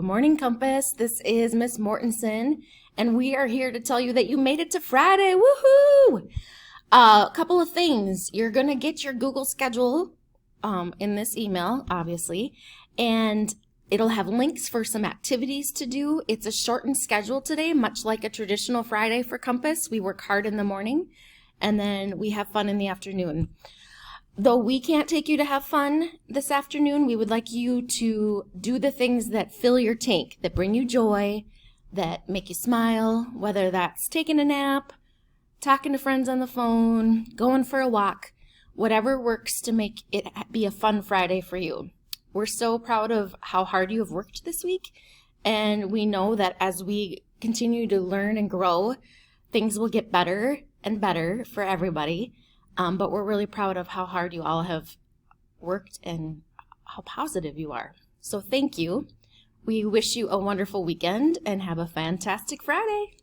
Good morning, Compass. This is Miss Mortensen, and we are here to tell you that you made it to Friday. Woohoo! A couple of things. You're going to get your Google schedule in this email, obviously, and it'll have links for some activities to do. It's a shortened schedule today, much like a traditional Friday for Compass. We work hard in the morning, and then we have fun in the afternoon. Though we can't take you to have fun this afternoon, we would like you to do the things that fill your tank, that bring you joy, that make you smile, whether that's taking a nap, talking to friends on the phone, going for a walk, whatever works to make it be a fun Friday for you. We're so proud of how hard you have worked this week, and we know that as we continue to learn and grow, things will get better and better for everybody. But we're really proud of how hard you all have worked and how positive you are. So thank you. We wish you a wonderful weekend and have a fantastic Friday.